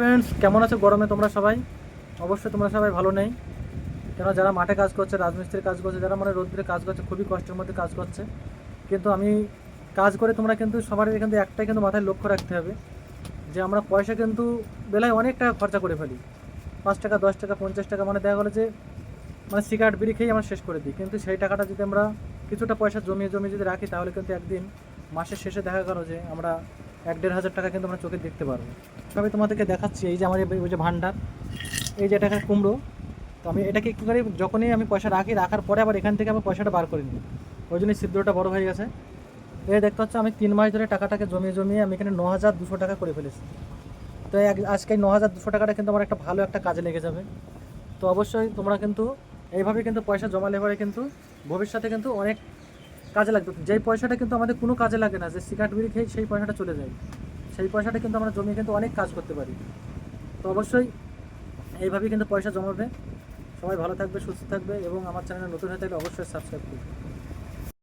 Friends, কেমন আছো গরমে তোমরা সবাই? অবশ্যই তোমরা সবাই ভালো নেই। কেন, যারা মাঠে কাজ করছে, রাজমিস্ত্রির কাজ করছে, যারা মানে রোদ্রে কাজ করছে, খুবই কষ্টের মধ্যে কাজ করছে। কিন্তু আমি কাজ করে তোমরা কিন্তু সবারই কিন্তু একটাই কিন্তু মাথায় লক্ষ্য রাখতে হবে যে আমরা পয়সা কিন্তু বেলায় অনেক টাকা খরচা করে ফেলি। 5 টাকা, 10 টাকা, 50 টাকা, মানে দেখা গেলো যে মানে সিগারেট বিড়ি খেয়েই আমরা শেষ করে দিই। কিন্তু সেই টাকাটা যদি আমরা কিছুটা পয়সা জমিয়ে জমিয়ে যদি রাখি, তাহলে কিন্তু একদিন মাসের শেষে দেখা গেলো যে আমরা 1-1.5 হাজার টাকা কিন্তু আমরা চোখে দেখতে পারবো। সবই তোমাদেরকে দেখাচ্ছি। এই যে আমার ওই যে ভান্ডার, এই যে এটা কুমড়ো। তো আমি এটাকে কী করি, যখনই আমি পয়সা রাখি, রাখার পরে আবার এখান থেকে আমি পয়সাটা বার করে নিই। ওই জন্যই ছিদ্রটা বড় হয়ে গেছে। এই দেখতে হচ্ছে আমি 3 মাস ধরে টাকাটাকে জমিয়ে জমিয়ে আমি এখানে 9,200 টাকা করে ফেলেছি। তো আজকে এই 9,200 টাকাটা কিন্তু আমার একটা ভালো একটা কাজে লেগে যাবে। তো অবশ্যই তোমরা কিন্তু এইভাবে কিন্তু পয়সা জমালে পরে কিন্তু ভবিষ্যতে কিন্তু অনেক কাজে লাগবে। যেই পয়সাটা কিন্তু আমাদের কোনো কাজে লাগে না, যে সিগারেট বিড়ি খেয়ে সেই পয়সাটা চলে যায়, সেই পয়সাটা কিন্তু আমরা জমিয়ে কিন্তু অনেক কাজ করতে পারি। তো অবশ্যই এইভাবেই কিন্তু পয়সা জমাবে। সবাই ভালো থাকবে, সুস্থ থাকবে, এবং আমার চ্যানেলে নতুন হয়ে থাকলে অবশ্যই সাবস্ক্রাইব করবে।